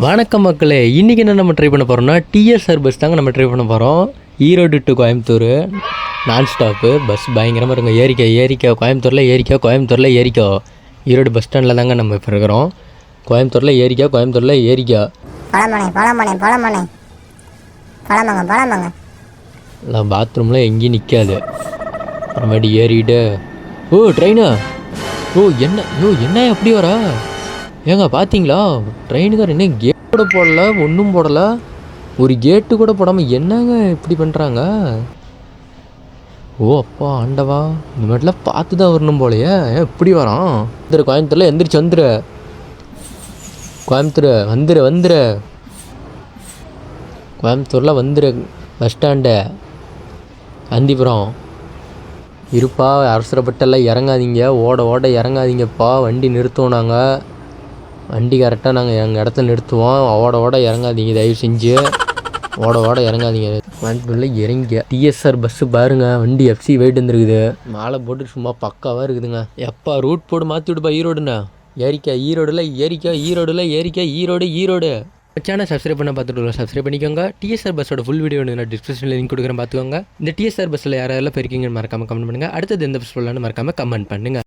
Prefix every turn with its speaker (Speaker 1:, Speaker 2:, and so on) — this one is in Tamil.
Speaker 1: வணக்கம் மக்களே, இன்றைக்கி என்ன நம்ம ட்ரை பண்ண போகிறோம்னா டிஎஸ்ஆர் பஸ் தாங்க நம்ம ட்ரை பண்ண போகிறோம். ஈரோடு டு கோயம்புத்தூர் நான் ஸ்டாப்பு பஸ் பயங்கரமாக இருக்கும். ஏரிக்கா கோயம்புத்தூரில் ஏரிக்கா ஈரோடு பஸ் ஸ்டாண்டில் தாங்க நம்ம இப்போ இருக்கிறோம். கோயம்புத்தூரில் ஏரிக்கா இல்லை பாத்ரூமில் எங்கேயும் நிற்காது. அப்புறமேட்டு ஏறிட்டு ட்ரெயினா என்ன எப்படி வரா ஏங்க பார்த்தீங்களா? ட்ரெயினுக்கார் என்ன கேட் கூட போடலை, ஒன்றும் போடலை, ஒரு கேட்டு கூட போடாமல் என்னங்க இப்படி பண்ணுறாங்க? அப்பா ஆண்டவா, இந்த மாதிரிலாம் பார்த்து தான் வரணும் போலையே. எப்படி வரான்? கோயம்புத்தூரில் எந்திரிச்சு வந்துரு கோயம்புத்தூரில் வந்துரு பஸ் ஸ்டாண்டு அந்திபுரம் இருப்பா. அவசரப்பட்டெல்லாம் இறங்காதீங்க, ஓட இறங்காதீங்கப்பா. வண்டி நிறுத்துவோம், நாங்கள் வண்டி கரெக்டாக நாங்கள் எங்கள் இடத்துல நிறுத்துவோம். ஓட இறங்காதீங்க, தயவு செஞ்சு ஓட இறங்காதீங்க. கோயம்புத்தூரில் இறங்க டிஎஸ்ஆர் பஸ்ஸு பாருங்கள், வண்டி எஃப்சி வெயிட் வந்துருக்குது. மாலை போட்டு சும்மா பக்காவாக இருக்குதுங்க. எப்பா ரூட் போடு மாற்றி விடுப்பா. ஈரோடுண்ணா ஈரோடு சேனல் சப்ஸ்கிரைப் பண்ண பார்த்துட்டு சப்ஸ்கிரைப் பண்ணிக்கோங்க. டிஎஸ்ஆர் பஸ்ஸோட ஃபுல் வீடியோ நான் டிஸ்கிரிப்ஷனில் லிங்க் கொடுக்குறேன், பார்த்துக்கோங்க. இந்த டிஎஸ்ஆர் பஸ்ஸில் யாரெல்லாம் போயிருக்கீங்கன்னு மறக்காமல் கமெண்ட் பண்ணுங்கள். அடுத்தது எந்த பஸ் சொல்லலான்னு மறக்காமல் கமெண்ட் பண்ணுங்கள்.